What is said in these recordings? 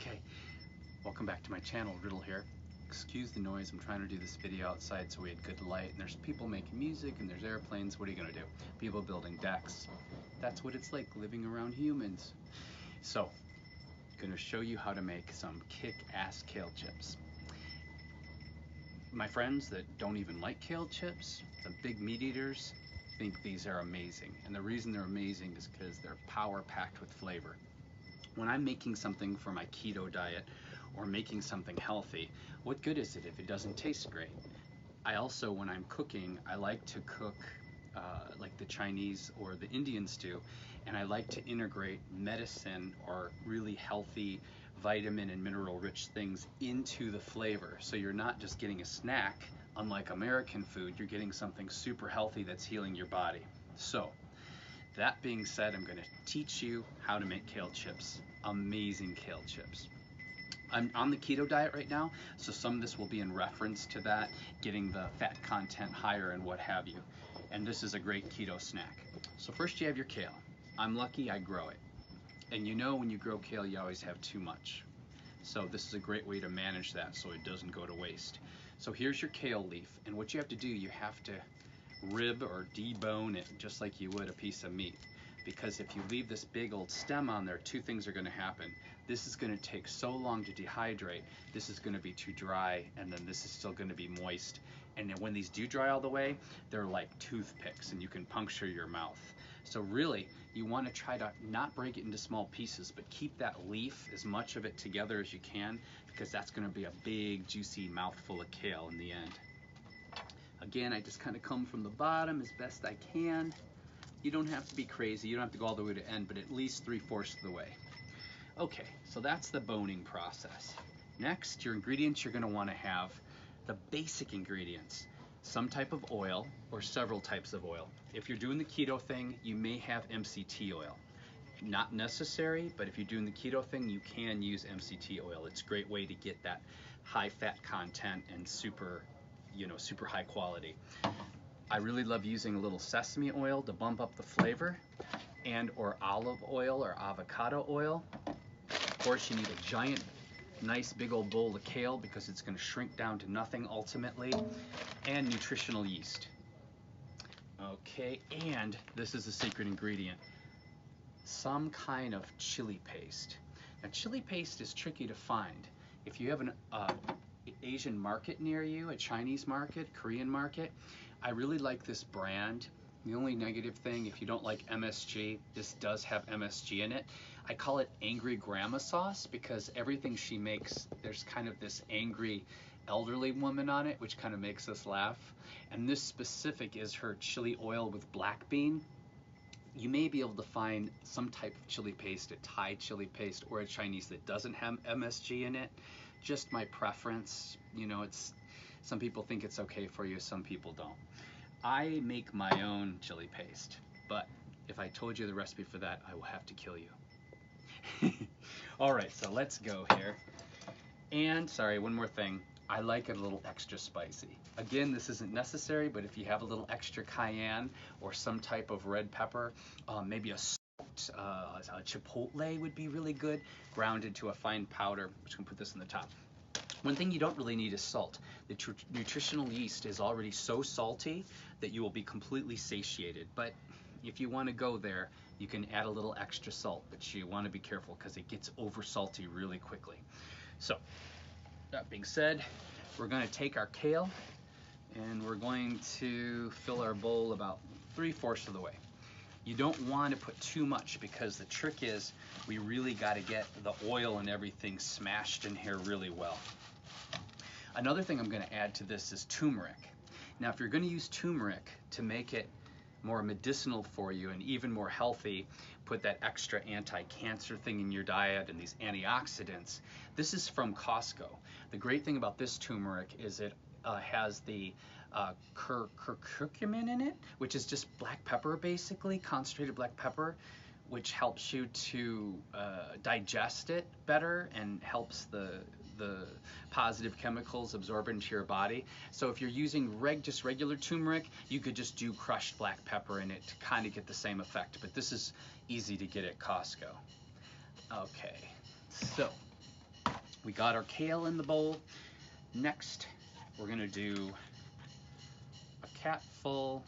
Okay, welcome back to my channel, Riddle here. Excuse the noise, I'm trying to do this video outside so we had good light, and there's people making music and there's airplanes. What are you gonna do? People building decks. That's what it's like living around humans. So, I'm gonna show you how to make some kick-ass kale chips. My friends that don't even like kale chips, the big meat eaters, think these are amazing. And the reason they're amazing is because they're power-packed with flavor. When I'm making something for my keto diet or making something healthy, what good is it if it doesn't taste great? I also, when I'm cooking, I like to cook like the Chinese or the Indians do, and I like to integrate medicine or really healthy vitamin and mineral rich things into the flavor. So you're not just getting a snack, unlike American food, you're getting something super healthy that's healing your body. So, that being said, I'm going to teach you how to make kale chips. Amazing kale chips. I'm on the keto diet right now, so some of this will be in reference to that, getting the fat content higher and what have you. And this is a great keto snack. So first you have your kale. I'm lucky I grow it. And you know when you grow kale, you always have too much. So this is a great way to manage that so it doesn't go to waste. So here's your kale leaf, and what you have to do, you have to rib or debone it just like you would a piece of meat, because if you leave this big old stem on there, two things are going to happen. This is going to take so long to dehydrate, this is going to be too dry, and then this is still going to be moist, and then when these do dry all the way, they're like toothpicks and you can puncture your mouth. So really you want to try to not break it into small pieces, but keep that leaf, as much of it together as you can, because that's going to be a big juicy mouthful of kale in the end. Again, I just kind of come from the bottom as best I can. You don't have to be crazy, you don't have to go all the way to the end, but at least 3/4 of the way. Okay, so that's the boning process. Next, your ingredients, you're gonna wanna have the basic ingredients. Some type of oil or several types of oil. If you're doing the keto thing, you may have MCT oil. Not necessary, but if you're doing the keto thing, you can use MCT oil. It's a great way to get that high fat content and super high quality. I really love using a little sesame oil to bump up the flavor, and or olive oil or avocado oil. Of course, you need a giant, nice big old bowl of kale because it's going to shrink down to nothing ultimately, and nutritional yeast. Okay, and this is a secret ingredient, some kind of chili paste. Now, chili paste is tricky to find. If you have an Asian market near you, a Chinese market, Korean market, I really like this brand. The only negative thing, if you don't like MSG, this does have MSG in it. I call it Angry Grandma Sauce because everything she makes, there's kind of this angry elderly woman on it, which kind of makes us laugh. And this specific is her chili oil with black bean. You may be able to find some type of chili paste, a Thai chili paste, or a Chinese that doesn't have MSG in it. Just my preference. You know, some people think it's okay for you, some people don't. I make my own chili paste, but if I told you the recipe for that, I will have to kill you. All right, so let's go here. And sorry, one more thing. I like it a little extra spicy. Again, this isn't necessary, but if you have a little extra cayenne or some type of red pepper, maybe a chipotle would be really good, ground into a fine powder. I'm just gonna put this on the top. One thing you don't really need is salt. The nutritional yeast is already so salty that you will be completely satiated. But if you want to go there, you can add a little extra salt, but you want to be careful because it gets over salty really quickly. So, that being said, we're going to take our kale and we're going to fill our bowl about 3/4 of the way. You don't want to put too much because the trick is we really got to get the oil and everything smashed in here really well. Another thing I'm going to add to this is turmeric. Now, if you're going to use turmeric to make it more medicinal for you and even more healthy, put that extra anti-cancer thing in your diet and these antioxidants. This is from Costco. The great thing about this turmeric is it has the curcumin in it, which is just black pepper basically, concentrated black pepper, which helps you to digest it better and helps the positive chemicals absorb into your body. So if you're using just regular turmeric, you could just do crushed black pepper in it to kind of get the same effect, but this is easy to get at Costco. Okay, so We got our kale in the bowl. Next, we're gonna do a cap full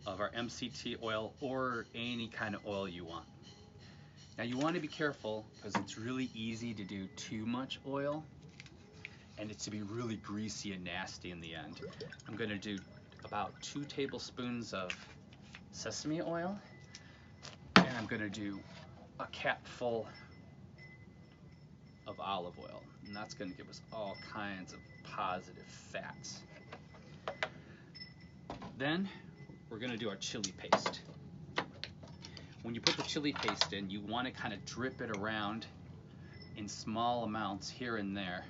of our MCT oil or any kind of oil you want. Now you want to be careful because it's really easy to do too much oil and it's to be really greasy and nasty in the end. I'm going to do about 2 tablespoons of sesame oil, and I'm going to do a cap full of olive oil, and that's going to give us all kinds of positive fats. Then we're going to do our chili paste. When you put the chili paste in, you want to kind of drip it around in small amounts here and there,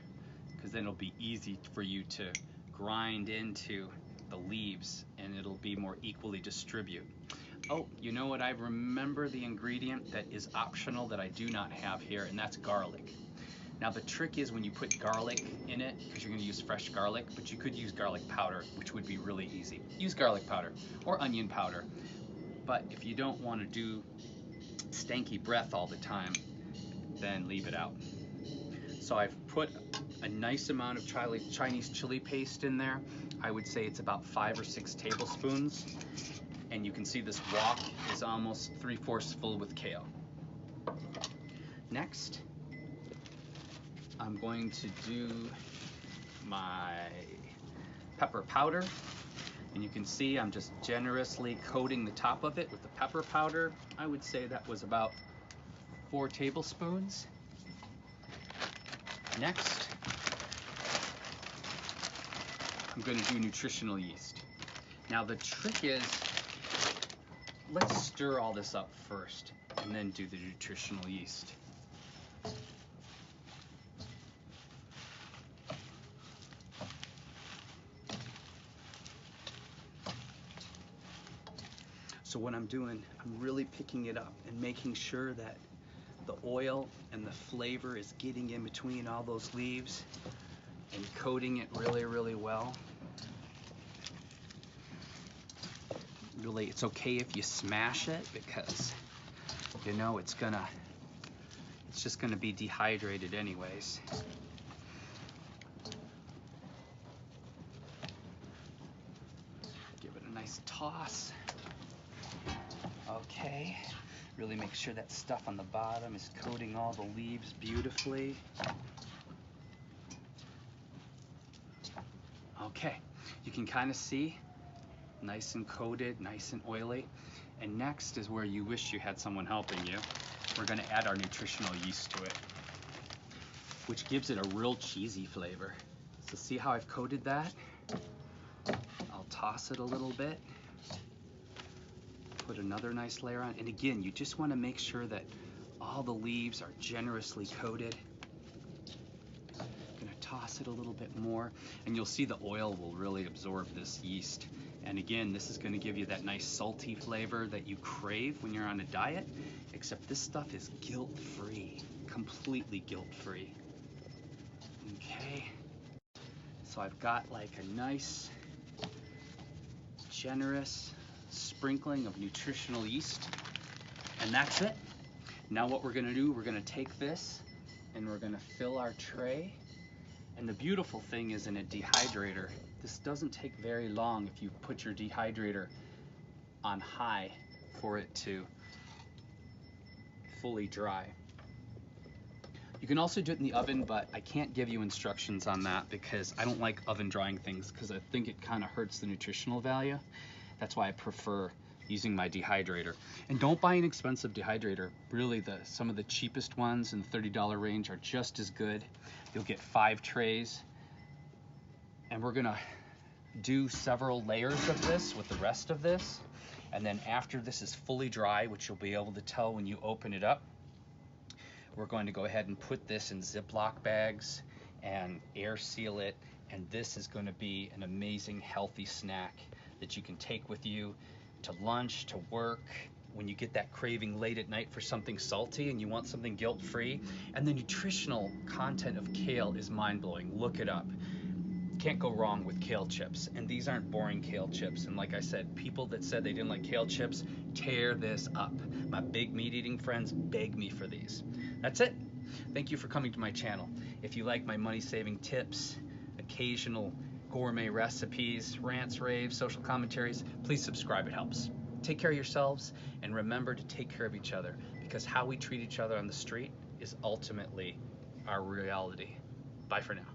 because then it'll be easy for you to grind into the leaves and it'll be more equally distribute. Oh, you know what? I remember the ingredient that is optional that I do not have here, and that's garlic. Now the trick is when you put garlic in it, because you're going to use fresh garlic, but you could use garlic powder, which would be really easy. Use garlic powder or onion powder. But if you don't want to do stanky breath all the time, then leave it out. So I've put a nice amount of Chinese chili paste in there. I would say it's about 5 or 6 tablespoons. And you can see this wok is almost 3/4 full with kale. Next, I'm going to do my pepper powder. And you can see I'm just generously coating the top of it with the pepper powder. I would say that was about 4 tablespoons. Next, I'm going to do nutritional yeast. Now the trick is, let's stir all this up first and then do the nutritional yeast. So what I'm doing, I'm really picking it up and making sure that the oil and the flavor is getting in between all those leaves and coating it really, really well. Really, it's okay if you smash it because you know it's just gonna be dehydrated anyways. Give it a nice toss. Okay, really make sure that stuff on the bottom is coating all the leaves beautifully. Okay, you can kind of see, nice and coated, nice and oily. And next is where you wish you had someone helping you. We're gonna add our nutritional yeast to it, which gives it a real cheesy flavor. So see how I've coated that? I'll toss it a little bit. Put another nice layer on, and again, you just want to make sure that all the leaves are generously coated. I'm gonna toss it a little bit more, and you'll see the oil will really absorb this yeast. And again, this is going to give you that nice salty flavor that you crave when you're on a diet, except this stuff is guilt-free, completely guilt-free. Okay, so I've got like a nice, generous sprinkling of nutritional yeast, and that's it. Now what we're going to do, we're going to take this and we're going to fill our tray. And the beautiful thing is, in a dehydrator, this doesn't take very long if you put your dehydrator on high for it to fully dry. You can also do it in the oven, but I can't give you instructions on that because I don't like oven drying things because I think it kind of hurts the nutritional value. That's why I prefer using my dehydrator. And don't buy an expensive dehydrator. Really, some of the cheapest ones in the $30 range are just as good. You'll get 5 trays. And we're gonna do several layers of this with the rest of this. And then after this is fully dry, which you'll be able to tell when you open it up, we're going to go ahead and put this in Ziploc bags and air seal it. And this is going to be an amazing healthy snack that you can take with you to lunch, to work, when you get that craving late at night for something salty and you want something guilt-free. And the nutritional content of kale is mind-blowing. Look it up. Can't go wrong with kale chips. And these aren't boring kale chips. And like I said, people that said they didn't like kale chips, tear this up. My big meat-eating friends beg me for these. That's it. Thank you for coming to my channel. If you like my money-saving tips, occasional gourmet recipes, rants, raves, social commentaries, please subscribe. It helps. Take care of yourselves, and remember to take care of each other, because how we treat each other on the street is ultimately our reality. Bye for now.